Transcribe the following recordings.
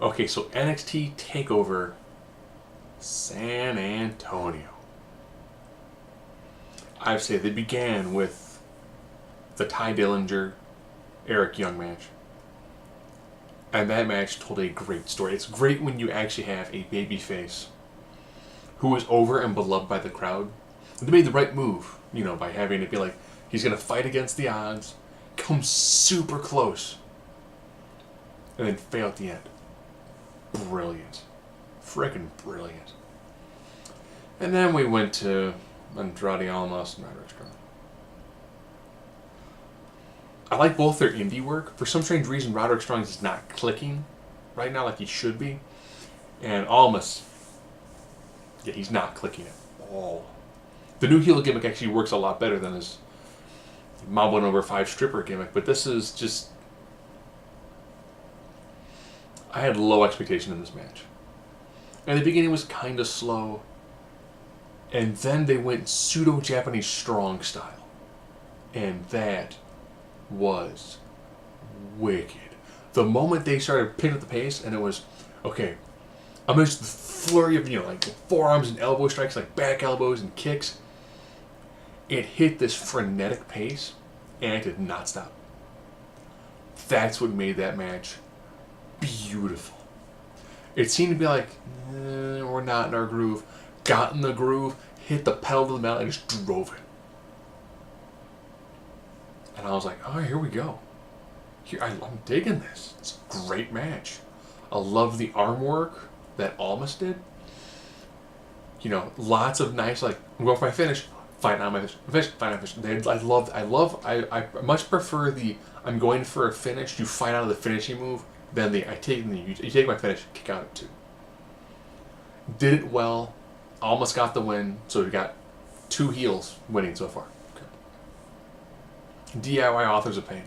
Okay, so NXT Takeover San Antonio. I'd say they began with the Ty Dillinger Eric Young match. And that match told a great story. It's great when you actually have a babyface who is over and beloved by the crowd. And they made the right move, by having it be like, he's going to fight against the odds, come super close, and then fail at the end. Brilliant. Frickin' brilliant. And then we went to Andrade Almas and Roderick Strong. I like both their indie work. For some strange reason, Roderick Strong is not clicking right now like he should be. And Almas, yeah, he's not clicking at all. The new heel gimmick actually works a lot better than his Mambo No. 5 stripper gimmick, but this is just... I had low expectation in this match. And the beginning was kind of slow, and then they went pseudo-Japanese strong style. And that was wicked. The moment they started picking up the pace, and it was, okay, amidst the flurry of, like forearms and elbow strikes, like back elbows and kicks, it hit this frenetic pace, and it did not stop. That's what made that match beautiful. It seemed to be like, we're not in our groove. Got in the groove, hit the pedal to the metal, and just drove it. And I was like, oh, here we go. I'm digging this. It's a great match. I love the arm work that Almas did. Lots of nice, like, I'm going for my finish, fight on my finish, fight on my finish. I much prefer the, I'm going for a finish, you fight out of the finishing move, than the, you take my finish, kick out at 2. Did it well, almost got the win, so we got 2 heels winning so far. Okay. DIY Authors of Pain.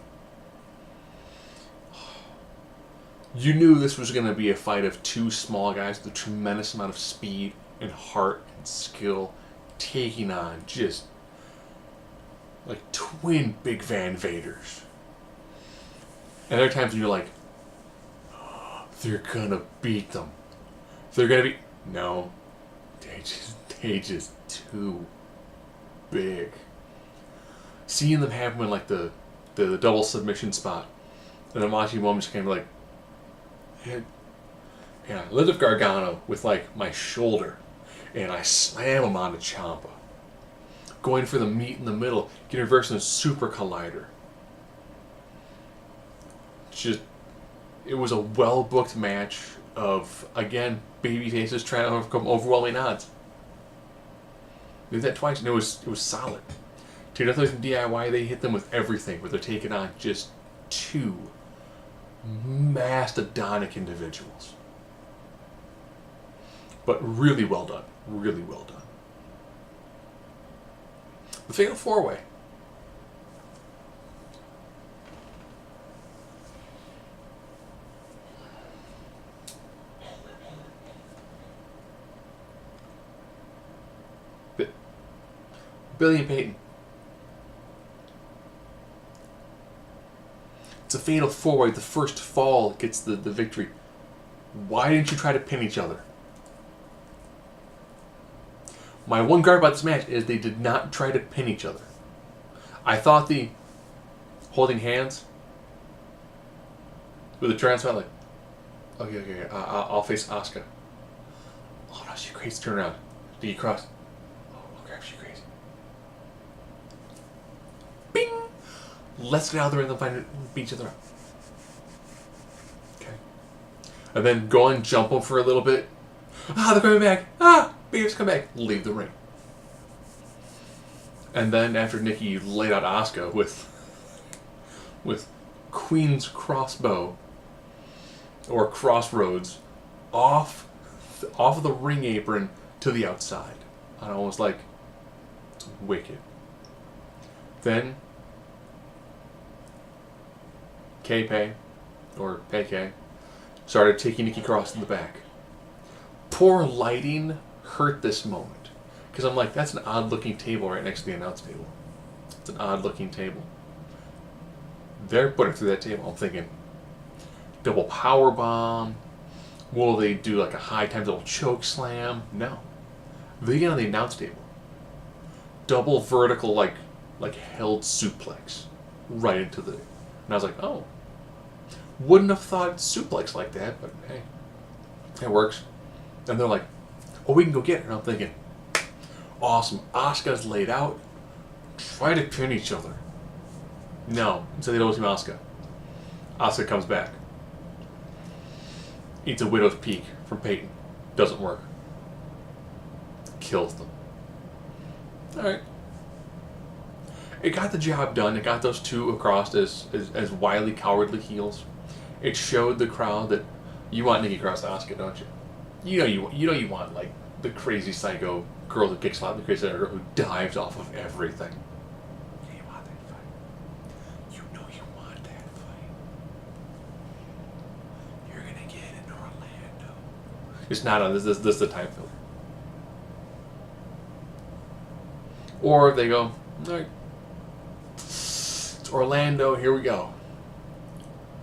You knew this was going to be a fight of 2 small guys with a tremendous amount of speed and heart and skill, taking on just like twin Big Van Vaders. And there are times when you're like, they're gonna beat them. They're gonna be... No. They just too big. Seeing them have them in like the double submission spot, and I'm watching moments kind of like, yeah, I lift up Gargano with like my shoulder, and I slam him onto Ciampa. Going for the meat in the middle, getting reversed in a super collider. Just, it was a well-booked match of, again, babyfaces trying to overcome overwhelming odds. They did that twice, and it was solid. To nothing from DIY, they hit them with everything, where they're taking on just 2 mastodonic individuals. But really well done. Really well done. The Fatal 4-Way. Billy and Peyton. It's a Fatal 4-Way. The first fall gets the victory. Why didn't you try to pin each other? My one gripe about this match is they did not try to pin each other. I thought the holding hands with the transfer, like, okay, I'll face Asuka. Oh no, she crazy turn around. Did you cross? Oh crap, she crazy. Bing! Let's get out of the ring and find beat each other up. Okay. And then go and jump them for a little bit. They're coming back. Beavers come back. Leave the ring. And then after Nikki laid out Asuka with Queen's Crossbow or Crossroads off of the ring apron to the outside. And I was like, wicked. Then K-Pay, or Pay-K, started taking Nikki Cross in the back. Poor lighting hurt this moment. Because I'm like, that's an odd-looking table right next to the announce table. It's an odd-looking table. They're putting through that table. I'm thinking, double power bomb? Will they do like a high time double choke slam? No. They get on the announce table. Double vertical like held suplex right into the. And I was like, oh, wouldn't have thought suplex like that, but hey, it works. And they're like, oh, we can go get it. And I'm thinking, awesome. Asuka's laid out. Try to pin each other. No, so they don't team Asuka. Asuka comes back. Eats a widow's peak from Peyton. Doesn't work. Kills them. Alright. It got the job done. It got those two across as wily, cowardly heels. It showed the crowd that you want Nikki Cross Asuka, don't you? You know you want like the crazy psycho girl who kicks out the crazy psycho girl who dives off of everything. You want that fight. You know you want that fight. You're gonna get it in Orlando. It's not on this is the time filler. Or they go, alright. It's Orlando, here we go.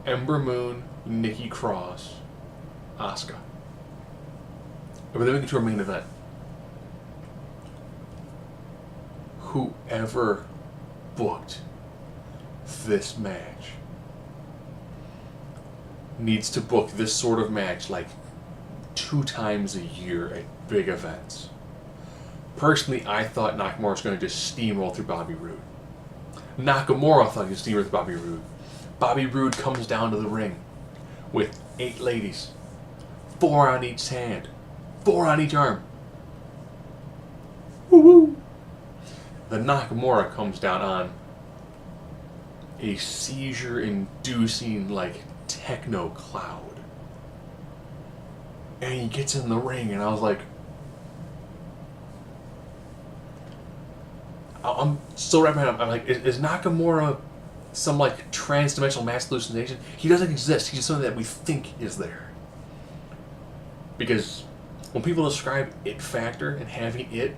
Ember Moon, Nikki Cross, Asuka. But then we get to our main event. Whoever booked this match needs to book this sort of match like 2 times a year at big events. Personally, I thought Nakamura was going to just steamroll through Bobby Roode. Nakamura thought he was steamroll through Bobby Roode. Bobby Roode comes down to the ring with 8 ladies. 4 on each hand. 4 on each arm. Woo-hoo! The Nakamura comes down on a seizure-inducing, like, techno cloud. And he gets in the ring, and I was like, I'm so wrapped around. I'm like, is Nakamura some like trans-dimensional mass hallucination? He doesn't exist. He's something that we think is there. Because when people describe it factor and having it,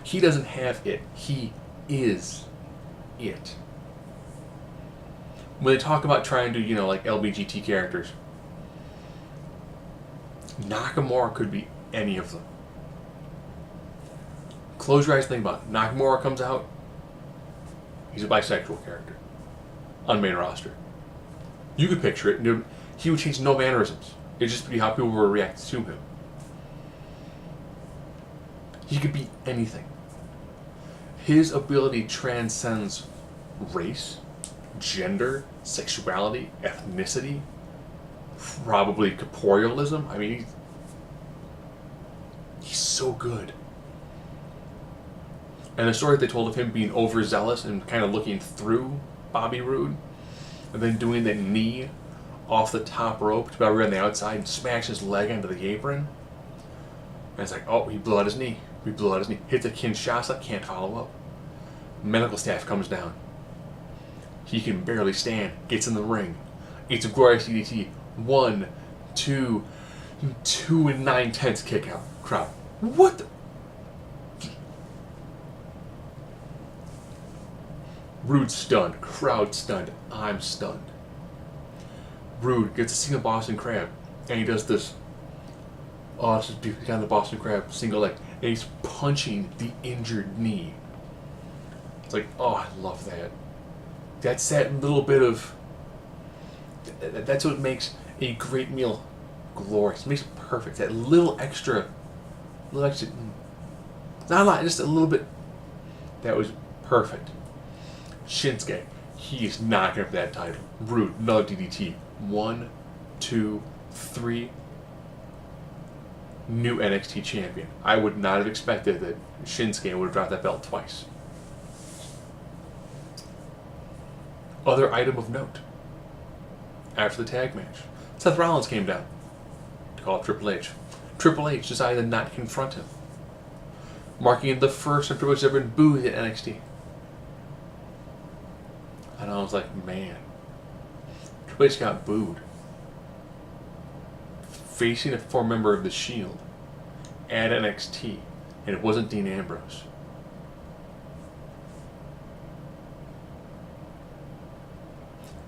he doesn't have it. He is it. When they talk about trying to, like LBGT characters, Nakamura could be any of them. Close your eyes, think about it. Nakamura comes out, he's a bisexual character on main roster. You could picture it. He would change no mannerisms. It'd just be how people would react to him. He could be anything. His ability transcends race, gender, sexuality, ethnicity, probably corporealism. I mean, he's so good. And the story they told of him being overzealous and kind of looking through Bobby Roode, and then doing that knee off the top rope to Bobby Roode on the outside and smash his leg into the apron. And it's like, oh, he blew out his knee. He blew out his knee. Hits a Kinshasa, can't follow up. Medical staff comes down. He can barely stand. Gets in the ring. It's a glorious DDT. 1, 2, 2 9/10 kick out. Crowd. What the? Roode stunned. Crowd stunned. I'm stunned. Roode gets a single Boston Crab. And he does this. Oh, this is kind of the Boston Crab single leg. And he's punching the injured knee. It's like, oh, I love that. That's that little bit of. That's what makes a great meal glorious. It makes it perfect. That little extra. Not a lot, just a little bit. That was perfect. Shinsuke, he's not going for that title. Roode, another DDT. 1, 2, 3. New NXT champion. I would not have expected that Shinsuke would have dropped that belt twice. Other item of note. After the tag match, Seth Rollins came down to call up Triple H. Triple H decided to not confront him, marking the first time Triple H has ever been booed at NXT. And I was like, man, Triple H got booed. Facing a former member of the Shield at NXT, and it wasn't Dean Ambrose.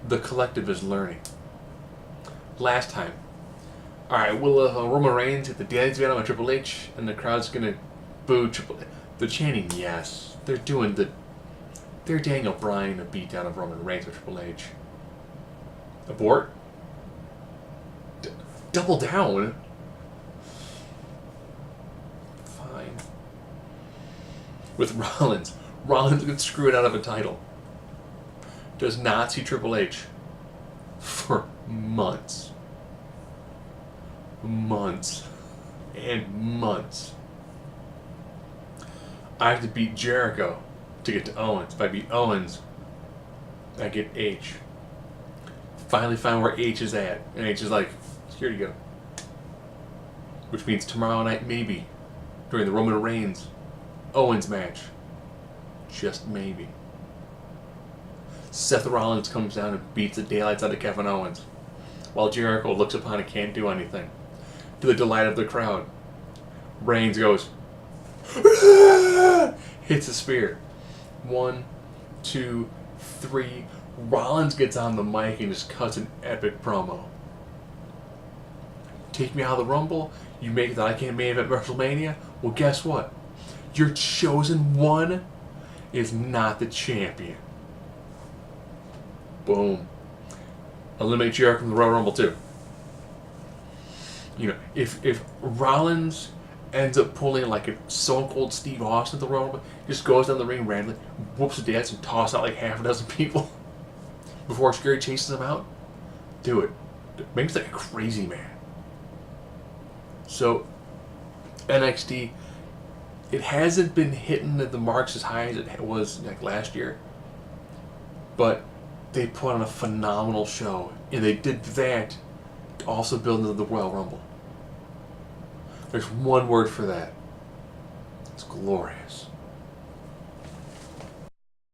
The collective is learning. last time. Alright, will Roman Reigns hit the Daddy's Venom on Triple H and the crowd's gonna boo Triple H? They're chanting yes. They're Daniel Bryan a beatdown of Roman Reigns with Triple H. Abort? Double down? Fine. With Rollins. Rollins gets screwed out of a title. Does not see Triple H for months. Months. And months. I have to beat Jericho to get to Owens. If I beat Owens, I get H. Finally found where H is at. And H is like, here you go. Which means tomorrow night, maybe, during the Roman Reigns Owens match. Just maybe. Seth Rollins comes down and beats the daylights out of Kevin Owens, while Jericho looks upon and can't do anything. To the delight of the crowd, Reigns goes, hits a spear. 1, 2, 3. Rollins gets on the mic and just cuts an epic promo. Take me out of the Rumble, you make it that I can't main event WrestleMania? Well, guess what? Your chosen one is not the champion. Boom. Eliminate Jericho from the Royal Rumble too. You know, if Rollins ends up pulling like a Stone Cold Steve Austin at the Royal Rumble, just goes down the ring randomly, whoops the dance and tosses out like half a dozen people before Scary chases him out, do it. Make him like a crazy man. So, NXT, it hasn't been hitting the marks as high as it was like last year, but they put on a phenomenal show, and they did that to also build into the Royal Rumble. There's one word for that. It's glorious.